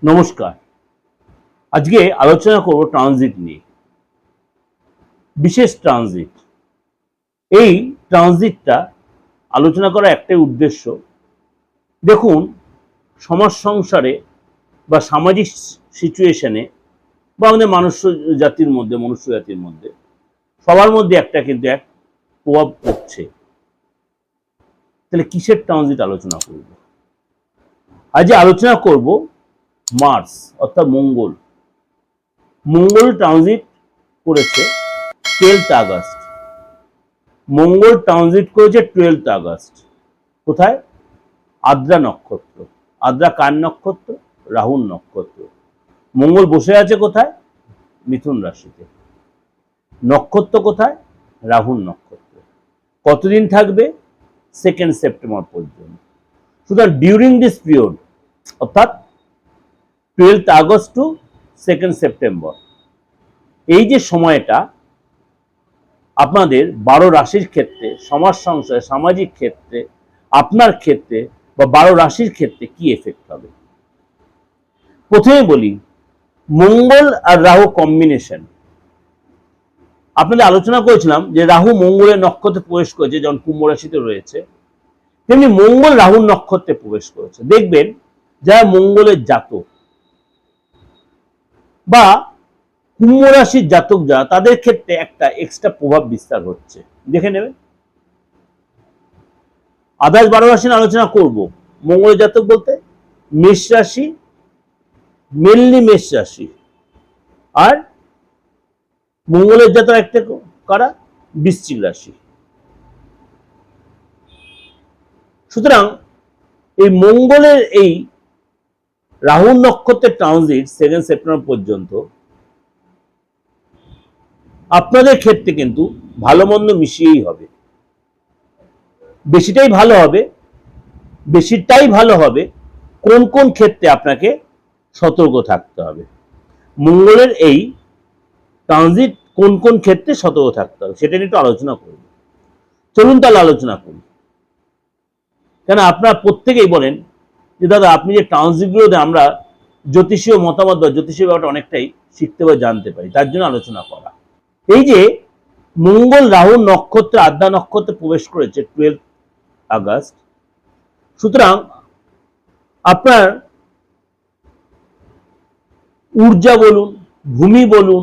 নমস্কার। আজকে আলোচনা করব ট্রানজিট নিয়ে। বিশেষ ট্রানজিট। এই ট্রানজিটটা আলোচনা করার একটাই উদ্দেশ্য, দেখুন সমাজ সংসারে বা সামাজিক সিচুয়েশনে বা আমাদের মনুষ্য জাতির মধ্যে সবার মধ্যে একটা কিন্তু এক প্রভাব পড়ছে। তাহলে কিসের ট্রানজিট আলোচনা করব? আজ আলোচনা করব মার্স অর্থাৎ মঙ্গল। মঙ্গল ট্রানজিট করেছে 12 আগস্ট। মঙ্গল ট্রানজিট করেছে 12 আগস্ট। কোথায়? আদ্রা নক্ষত্র। আদ্রা কার নক্ষত্র? রাহুর নক্ষত্র। মঙ্গল বসে আছে কোথায়? মিথুন রাশিতে। নক্ষত্র কোথায়? রাহুর নক্ষত্র। কতদিন থাকবে? 2 সেপ্টেম্বর পর্যন্ত। সুতরাং ডিউরিং দিস পিরিয়ড অর্থাৎ 12 আগস্ট টু 2 সেপ্টেম্বর, এই যে সময়টা আপনাদের 12 রাশির ক্ষেত্রে, সমাজ সংসারে, সামাজিক ক্ষেত্রে, আপনার ক্ষেত্রে বা 12 রাশির ক্ষেত্রে কি এফেক্ট হবে। প্রথমে বলি মঙ্গল আর রাহু কম্বিনেশন। আপনাদের আলোচনা করেছিলাম যে রাহু মঙ্গলের নক্ষত্রে প্রবেশ করেছে, যখন কুম্ভ রাশিতে রয়েছে, তেমনি মঙ্গল রাহুর নক্ষত্রে প্রবেশ করেছে। দেখবেন যারা মঙ্গলের জাতক বা কুম্ভ রাশির জাতক যারা, তাদের ক্ষেত্রে একটা এক্সট্রা প্রভাব বিস্তার হচ্ছে, দেখে নেবেন। আদার্স 12 রাশি আলোচনা করব। মঙ্গলের জাতক বলতে মেষ রাশি, মেনলি মেষ রাশি, আর মঙ্গলের জাতক একটা কারা? বৃশ্চিক রাশি। সুতরাং এই মঙ্গলের এই রাহু নক্ষত্রের ট্রানজিট 2 সেপ্টেম্বর পর্যন্ত আপনাদের ক্ষেত্রে কিন্তু ভালো মন্দ মিশিয়েই হবে। বেশিটাই ভালো হবে। কোন কোন ক্ষেত্রে আপনাকে সতর্ক থাকতে হবে, মঙ্গলের এই ট্রানজিট কোন কোন ক্ষেত্রে সতর্ক থাকতে হবে, সেটা নিয়ে একটু আলোচনা করব। চলুন তাহলে আলোচনা করি। কেন আপনারা প্রত্যেকেই বলেন যে দাদা আপনি যে ট্রানজিটগুলোতে আমরা জ্যোতিষীয় মতামত বা জ্যোতিষীয় ব্যাপারটা অনেকটাই শিখতে বা জানতে পারি, তার জন্য আলোচনা করা। এই যে মঙ্গল রাহু নক্ষত্রে, আদ্রা নক্ষত্রে প্রবেশ করেছে 12 আগস্ট, সুতরাং আপনার ঊর্জা বলুন, ভূমি বলুন,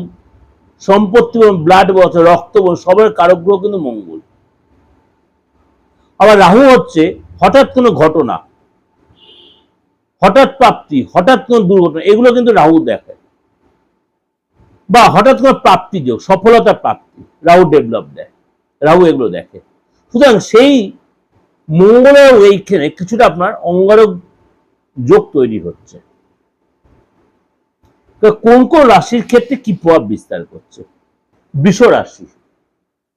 সম্পত্তি বলুন, ব্লাড বলুন, রক্ত বলুন, সবার কারক গ্রহ কিন্তু মঙ্গল। আবার রাহু হচ্ছে হঠাৎ কোনো ঘটনা, হঠাৎ প্রাপ্তি, হঠাৎ কোনো দুর্ঘটনা, এগুলো কিন্তু রাহু দেখে, বা হঠাৎ কোনো প্রাপ্তি যোগ, সফলতা প্রাপ্তি, রাহু ডেভেলপ দেয়, রাহু এগুলো দেখে। সুতরাং সেই মঙ্গলের এইখানে কিছুটা আপনার অঙ্গারক যোগ তৈরি হচ্ছে। কোন কোন রাশির ক্ষেত্রে কি প্রভাব বিস্তার করছে? বৃষ রাশি।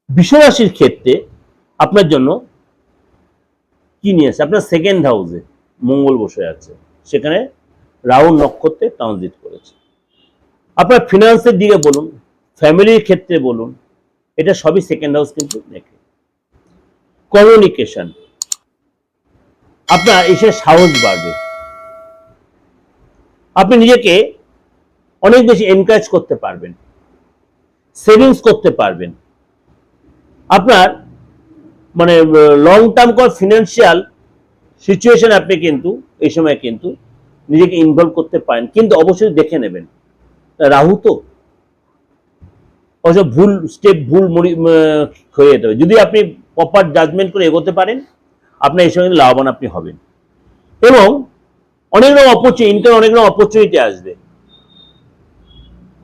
বৃষ রাশির ক্ষেত্রে আপনার জন্য কি নিয়ে আসে? আপনার 2nd হাউসে মঙ্গল বসে আছে, সেখানে রাহু নক্ষত্রে ট্রানজিট করেছে। আপনার ফিনান্সের দিকে বলুন, ফ্যামিলির ক্ষেত্রে বলুন, এটা সবই 2nd হাউস কিন্তু দেখে। কমিউনিকেশন, আপনার এসে সাহস বাড়বে, আপনি নিজেকে অনেক বেশি এনকারেজ করতে পারবেন, সেভিংস করতে পারবেন। আপনার মানে লং টার্ম কোন ফিনান্সিয়াল সিচুয়েশন আপনি কিন্তু এই সময় কিন্তু নিজেকে ইনভলভ করতে পারেন, কিন্তু অবশ্যই দেখে নেবেন রাহু তো অবশ্য ভুল স্টেপ, ভুল হয়ে যেতে হবে। যদি আপনি প্রপার জাজমেন্ট করে এগোতে পারেন, আপনার এই সময় লাভবান আপনি হবেন, এবং অনেক রকম অপরচুনিটি, অনেক রকম অপরচুনিটি আসবে।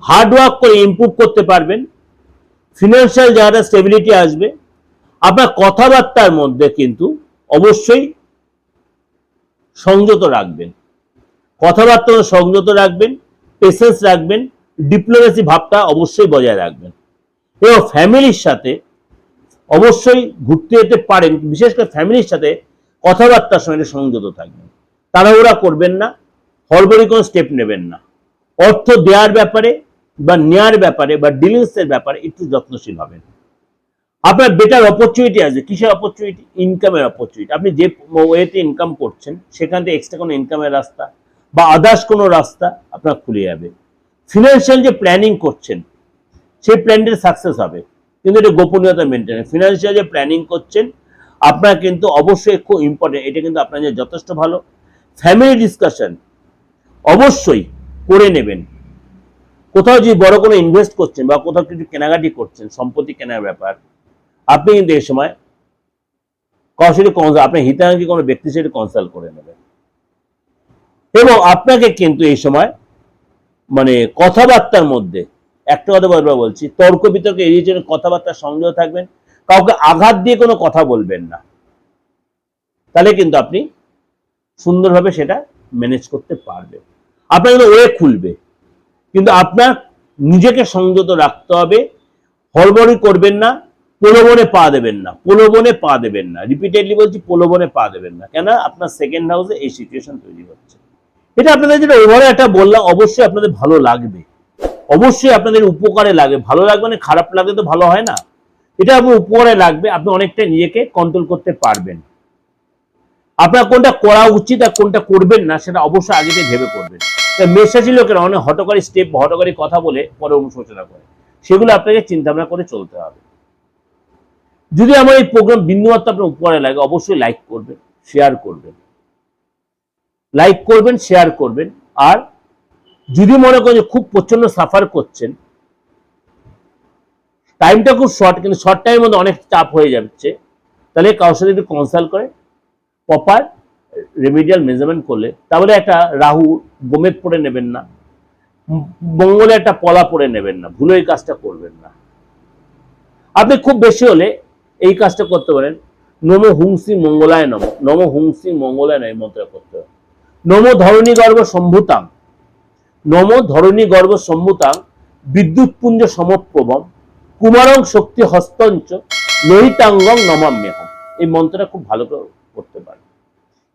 হার্ড ওয়ার্ক করে ইমপ্রুভ করতে পারবেন, ফিনান্সিয়াল জায়গাটা স্টেবিলিটি আসবে। আপনার কথাবার্তার মধ্যে কিন্তু অবশ্যই সংযত রাখবেন, কথাবার্তা সংযত রাখবেন, পেশেন্স রাখবেন, ডিপ্লোমেসি ভাবটা অবশ্যই বজায় রাখবেন, এবং ফ্যামিলির সাথে অবশ্যই ঘুরতে যেতে পারেন, বিশেষ করে ফ্যামিলির সাথে কথাবার্তার সময় সংযত থাকবেন, তাড়াহুড়া করবেন না, হড়বড়ি কোনো স্টেপ নেবেন না। অর্থ দেওয়ার ব্যাপারে বা নেওয়ার ব্যাপারে বা ডিলিংস এর ব্যাপারে একটু যত্নশীল হবেন। আপনার বেটার অপরচুনিটি আছে। কিসের অপরচুনিটি? ইনকামের অপরচুনিটি। আপনি যে ওয়েতে ইনকাম করছেন সেখান থেকে এক্সট্রা কোনো ইনকামের রাস্তা, বা আদার্স কোনো রাস্তা আপনার খুলে যাবে। ফিনান্সিয়াল যে প্ল্যানিং করছেন সেই প্ল্যানটা সাকসেস হবে, কিন্তু এটা গোপনীয়তা মেনটেন। ফিনান্সিয়াল যে প্ল্যানিং করছেন আপনার কিন্তু অবশ্যই খুব ইম্পর্টেন্ট, এটা কিন্তু আপনার জন্য যথেষ্ট ভালো। ফ্যামিলি ডিসকাশন অবশ্যই করে নেবেন। কোথাও যদি বড় কোনো ইনভেস্ট করছেন বা কোথাও কিছু কেনাকাটি করছেন, সম্পত্তি কেনার ব্যাপার, আপনি কিন্তু এই সময় কারোর সাথে আপনার হিতাকাঙ্ক্ষী কোনো ব্যক্তির সাথে কনসাল্ট করে নেবেন। এবং আপনাকে কিন্তু এই সময় মানে কথাবার্তার মধ্যে একটা কথা বারবার বলছি, তর্ক বিতর্ক এড়িয়ে চলে কথাবার্তার সংযত থাকবেন। কাউকে আঘাত দিয়ে কোনো কথা বলবেন না, তাহলে কিন্তু আপনি সুন্দরভাবে সেটা ম্যানেজ করতে পারবেন। আপনার কিন্তু ওয়ে খুলবে, কিন্তু আপনার নিজেকে সংযত রাখতে হবে। হড়বড়ি করবেন না, প্রলোভনে পা দেবেন না, প্রলোভনে পা দেবেন না, রিপিটেডলি বলছি প্রলোভনে পা দেবেন না। কেন? আপনার সেকেন্ড হাউসে এই সিচুয়েশন তৈরি হচ্ছে। এটা আপনাদের যেটা ওভারঅল একটা বললাম, অবশ্যই আপনাদের ভালো লাগবে, অবশ্যই আপনাদের উপকারে লাগবে। ভালো লাগবে মানে খারাপ লাগলে তো ভালো হয় না, এটা আপনার উপকারে লাগবে। আপনি অনেকটা নিজেকে কন্ট্রোল করতে পারবেন। আপনার কোনটা করা উচিত আর কোনটা করবেন না সেটা অবশ্যই আগে থেকে ভেবে করবেন। মেষরাশি লোকেরা অনেক হটকারী স্টেপ, হটকারী কথা বলে পরে অনুশোচনা করে, সেগুলো আপনাকে চিন্তা ভাবনা করে চলতে হবে। যদি আমার এই প্রোগ্রাম বিন্দুমাত্র আপনার উপকারে লাগে, অবশ্যই লাইক করবেন, শেয়ার করবেন, লাইক করবেন, শেয়ার করবেন। আর যদি মনে করেন যে খুব প্রচন্ড সাফার করছেন, টাইমটা খুব শর্ট, কিন্তু শর্ট টাইমের মধ্যে অনেক চাপ হয়ে যাচ্ছে, তাহলে কারোর সাথে একটু কনসাল্ট করে প্রপার রেমিডিয়াল মেজারমেন্ট করলে, তাহলে একটা রাহু গোমেদ পড়ে নেবেন না, মঙ্গলে একটা পলা পড়ে নেবেন না, ভুলে এই কাজটা করবেন না। আপনি খুব বেশি হলে এই কাজটা করতে পারেন, নমো হুংসি মঙ্গলায় নম, নমো হুংসি মঙ্গলায় নয় মন্ত্র করতে হবে। নমো ধরণী গর্ভ সম্ভুতাং, নমো ধরণী গর্ভ সম্ভুতাং বিদ্যুৎপুঞ্জ সমপ্রভম কুমারং শক্তি হস্তঞ্চ লোহিতাঙ্গং নমাম্যহম। এই মন্ত্রটা খুব ভালো করে করতে পারেন,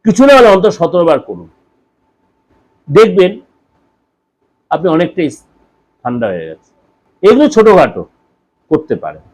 কিছু না হলে অন্তত 17 বার করুন, দেখবেন আপনি অনেকটাই ঠান্ডা হয়ে গেছে। এগুলো ছোটখাটো করতে পারেন।